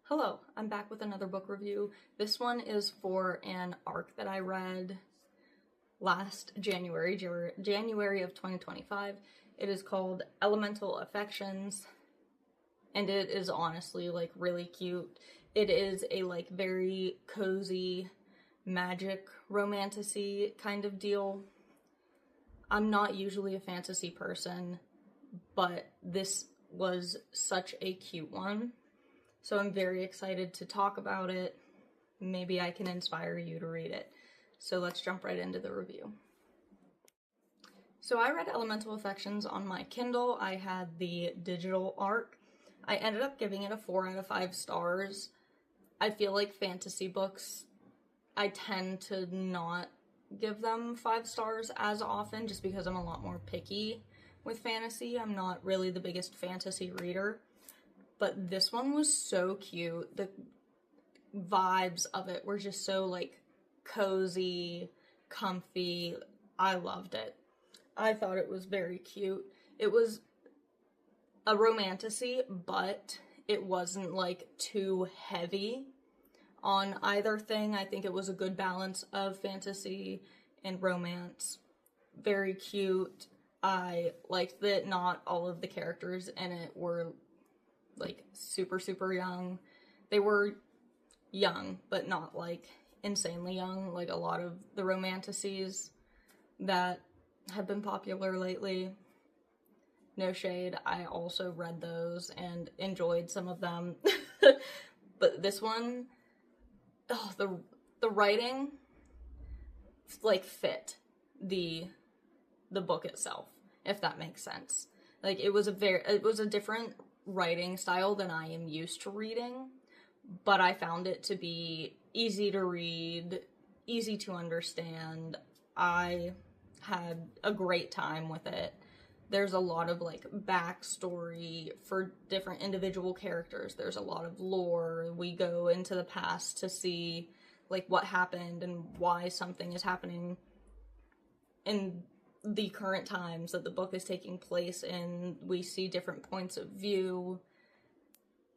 Hello, I'm back with another book review. This one is for an arc that I read last January of 2025. It is called Elemental Affections, and it is honestly like really cute. It is a like very cozy magic romantasy kind of deal. I'm not usually a fantasy person, but this was such a cute one. So I'm very excited to talk about it. Maybe I can inspire you to read it. So let's jump right into the review. So I read Elemental Affections on my Kindle. I had the digital arc. I ended up giving it a 4 out of 5 stars. I feel like fantasy books, I tend to not give them 5 stars as often just because I'm a lot more picky with fantasy. I'm not really the biggest fantasy reader. But this one was so cute. The vibes of it were just so, like, cozy, comfy. I loved it. I thought it was very cute. It was a romantasy, but it wasn't, like, too heavy on either thing. I think it was a good balance of fantasy and romance. Very cute. I liked that not all of the characters in it were like super young. They were young, but not like insanely young, like a lot of the romantasies that have been popular lately. No shade, I also read those and enjoyed some of them. But this one, oh, the writing like fit the book itself, if that makes sense. Like it was a different writing style than I am used to reading, but I found it to be easy to read, easy to understand. I had a great time with it. There's a lot of like backstory for different individual characters. There's a lot of lore. We go into the past to see like what happened and why something is happening in the current times that the book is taking place in. We see different points of view.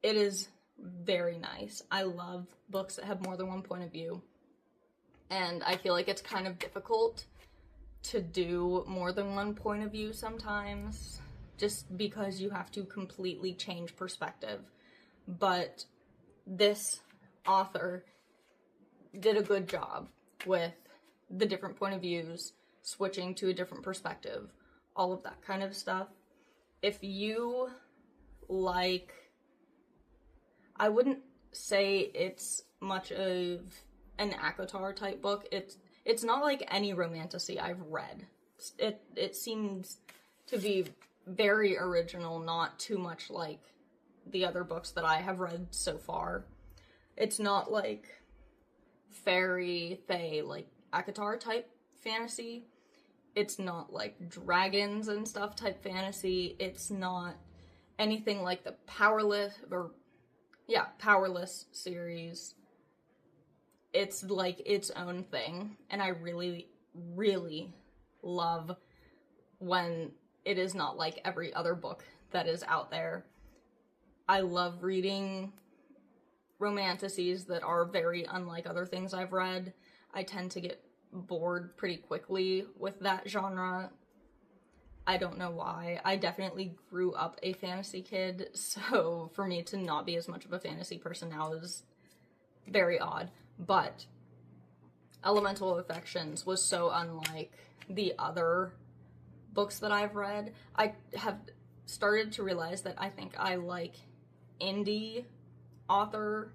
It is very nice. I love books that have more than one point of view. And I feel like it's kind of difficult to do more than one point of view sometimes, just because you have to completely change perspective. But this author did a good job with the different point of views, switching to a different perspective, all of that kind of stuff. If you like, I wouldn't say it's much of an ACOTAR type book. It's not like any romantasy I've read. It seems to be very original, not too much like the other books that I have read so far. It's not like fairy, fae, like ACOTAR type fantasy. It's not like dragons and stuff type fantasy. It's not anything like the Powerless series. It's like its own thing, and I really, really love when it is not like every other book that is out there. I love reading romantasies that are very unlike other things I've read. I tend to get bored pretty quickly with that genre. I don't know why. I definitely grew up a fantasy kid, so for me to not be as much of a fantasy person now is very odd. But Elemental Affections was so unlike the other books that I've read. I have started to realize that I think I like indie author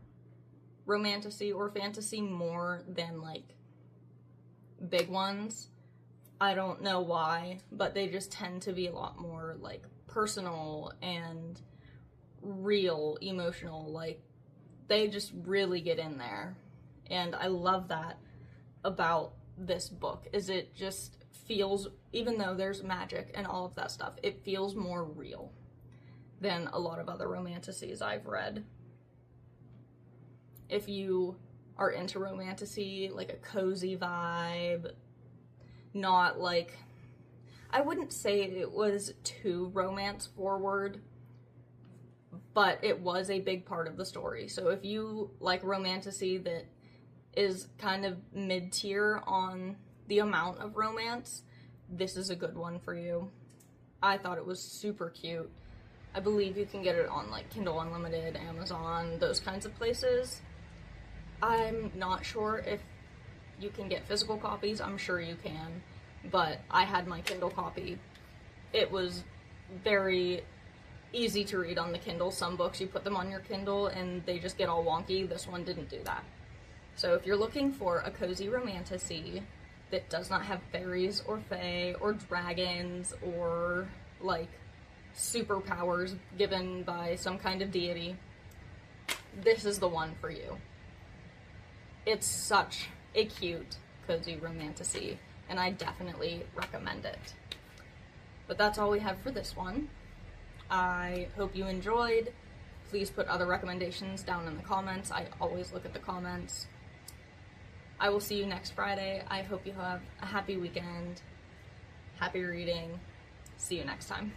romantasy or fantasy more than like big ones. I don't know why, but they just tend to be a lot more like personal and real, emotional. Like they just really get in there, and I love that about this book. Is it just feels, even though there's magic and all of that stuff, it feels more real than a lot of other romantasies I've read. If you are into romantasy, like a cozy vibe, not like, I wouldn't say it was too romance forward, but it was a big part of the story. So if you like romantasy that is kind of mid-tier on the amount of romance, this is a good one for you. I thought it was super cute. I believe you can get it on like Kindle Unlimited, Amazon, those kinds of places. I'm not sure if you can get physical copies. I'm sure you can, but I had my Kindle copy. It was very easy to read on the Kindle. Some books you put them on your Kindle and they just get all wonky. This one didn't do that. So if you're looking for a cozy romantasy that does not have fairies or fae or dragons or like superpowers given by some kind of deity, this is the one for you. It's such a cute, cozy romantasy, and I definitely recommend it. But that's all we have for this one. I hope you enjoyed. Please put other recommendations down in the comments. I always look at the comments. I will see you next Friday. I hope you have a happy weekend. Happy reading. See you next time.